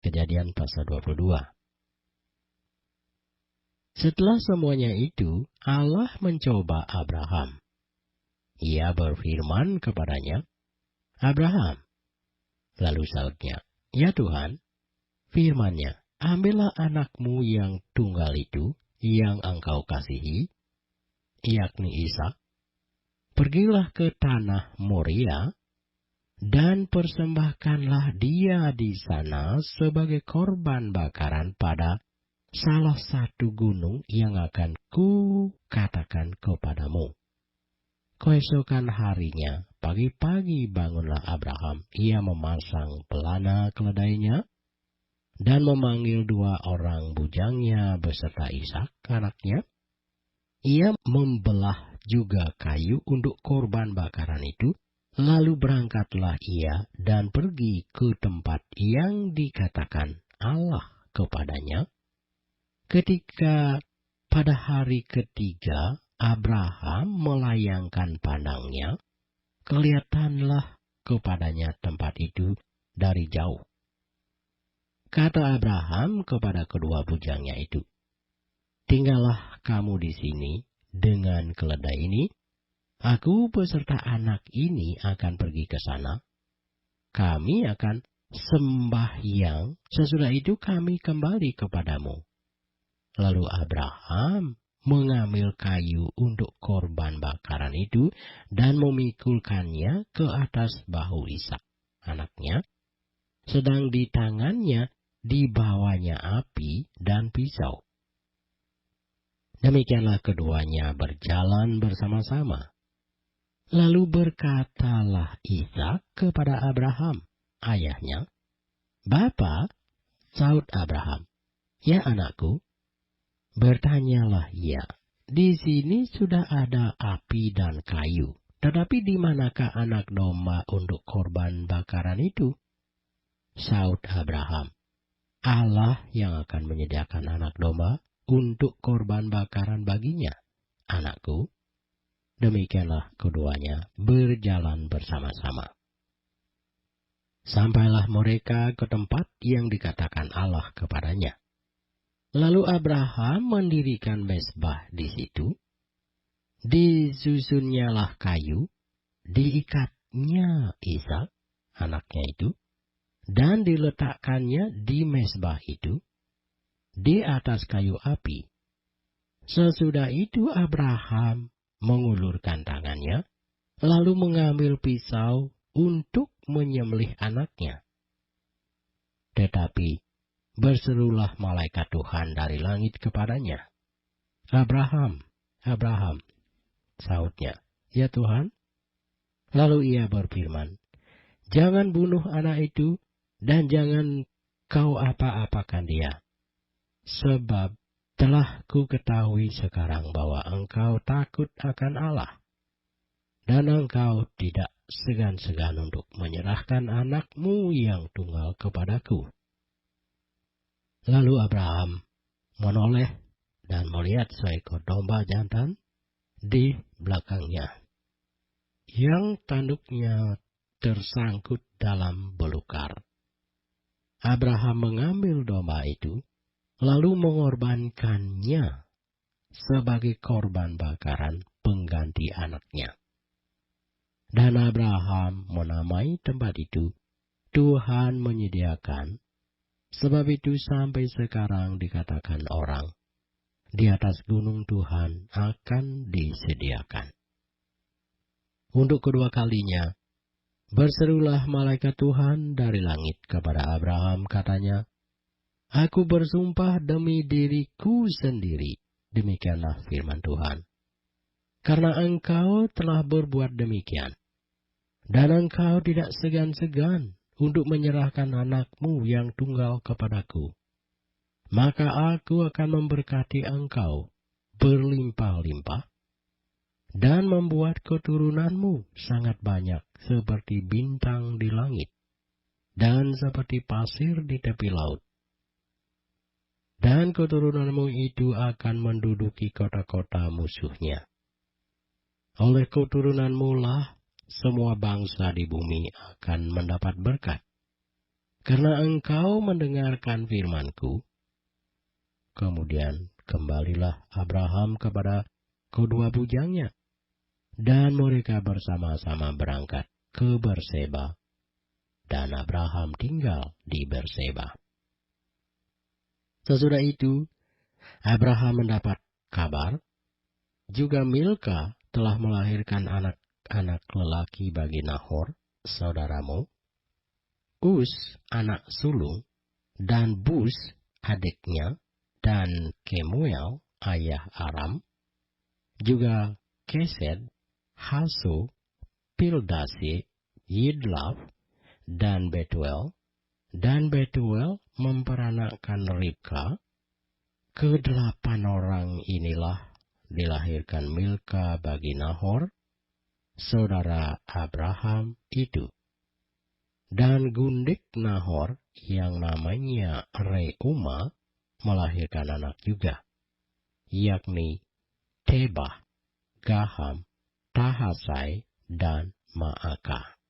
Kejadian pasal 22. Setelah semuanya itu, Allah mencoba Abraham. Ia berfirman kepadanya, "Abraham." Lalu sahutnya, "Ya Tuhan." Firman-Nya, "Ambillah anakmu yang tunggal itu, yang engkau kasihi, yakni Ishak. Pergilah ke tanah Moria, dan persembahkanlah dia di sana sebagai korban bakaran pada salah satu gunung yang akan kukatakan kepadamu." Keesokan harinya, pagi-pagi bangunlah Abraham. Ia memasang pelana keledainya dan memanggil 2 orang bujangnya beserta Ishak anaknya. Ia membelah juga kayu untuk korban bakaran itu. Lalu berangkatlah ia dan pergi ke tempat yang dikatakan Allah kepadanya. Ketika pada hari ketiga Abraham melayangkan pandangnya, kelihatanlah kepadanya tempat itu dari jauh. Kata Abraham kepada kedua bujangnya itu, "Tinggallah kamu di sini dengan keledai ini. Aku beserta anak ini akan pergi ke sana. Kami akan sembahyang, sesudah itu kami kembali kepadamu." Lalu Abraham mengambil kayu untuk korban bakaran itu dan memikulkannya ke atas bahu Ishak anaknya, sedang di tangannya dibawanya api dan pisau. Demikianlah keduanya berjalan bersama-sama. Lalu berkatalah Ishak kepada Abraham, ayahnya, "Bapa," sahut Abraham. "Ya anakku." Bertanyalah ia, "Di sini sudah ada api dan kayu, tetapi di manakah anak domba untuk korban bakaran itu?" Sahut Abraham, "Allah yang akan menyediakan anak domba untuk korban bakaran baginya, anakku." Demikianlah keduanya berjalan bersama-sama. Sampailah mereka ke tempat yang dikatakan Allah kepadanya. Lalu Abraham mendirikan mezbah di situ. Disusunnyalah kayu, diikatnya Ishak, anaknya itu, dan diletakkannya di mezbah itu, di atas kayu api. Sesudah itu Abraham mengulurkan tangannya, lalu mengambil pisau untuk menyembelih anaknya. Tetapi berserulah malaikat Tuhan dari langit kepadanya, "Abraham, Abraham." Sahutnya, "Ya Tuhan." Lalu ia berfirman, "Jangan bunuh anak itu, dan jangan kau apa-apakan dia. Sebab telah ku ketahui sekarang bahwa engkau takut akan Allah, dan engkau tidak segan-segan untuk menyerahkan anakmu yang tunggal kepadaku." Lalu Abraham menoleh dan melihat seekor domba jantan di belakangnya, yang tanduknya tersangkut dalam belukar. Abraham mengambil domba itu, lalu mengorbankannya sebagai korban bakaran pengganti anaknya. Dan Abraham menamai tempat itu, "Tuhan menyediakan." Sebab itu sampai sekarang dikatakan orang, "Di atas gunung Tuhan akan disediakan." Untuk kedua kalinya, berserulah malaikat Tuhan dari langit kepada Abraham, katanya, "Aku bersumpah demi diriku sendiri," demikianlah firman Tuhan, "karena engkau telah berbuat demikian, dan engkau tidak segan-segan untuk menyerahkan anakmu yang tunggal kepadaku, maka aku akan memberkati engkau berlimpah-limpah, dan membuat keturunanmu sangat banyak seperti bintang di langit, dan seperti pasir di tepi laut. Dan keturunanmu itu akan menduduki kota-kota musuhnya. Oleh keturunanmu lah semua bangsa di bumi akan mendapat berkat. karena engkau mendengarkan firman-Ku. Kemudian kembalilah Abraham kepada kedua bujangnya, dan mereka bersama-sama berangkat ke Berseba, dan Abraham tinggal di Berseba. Sesudah itu, Abraham mendapat kabar, juga Milka telah melahirkan anak-anak lelaki bagi Nahor, saudaramu, Us, anak sulung, dan Bus, adiknya, dan Kemuel, ayah Aram, juga Kesed, Haso, Pildasi, Yidlaf, dan Betuel memperanakkan Ribka. Kedelapan orang inilah dilahirkan Milka bagi Nahor, saudara Abraham itu. Dan gundik Nahor yang namanya Reuma melahirkan anak juga, yakni Tebah, Gaham, Tahasai, dan Maaka.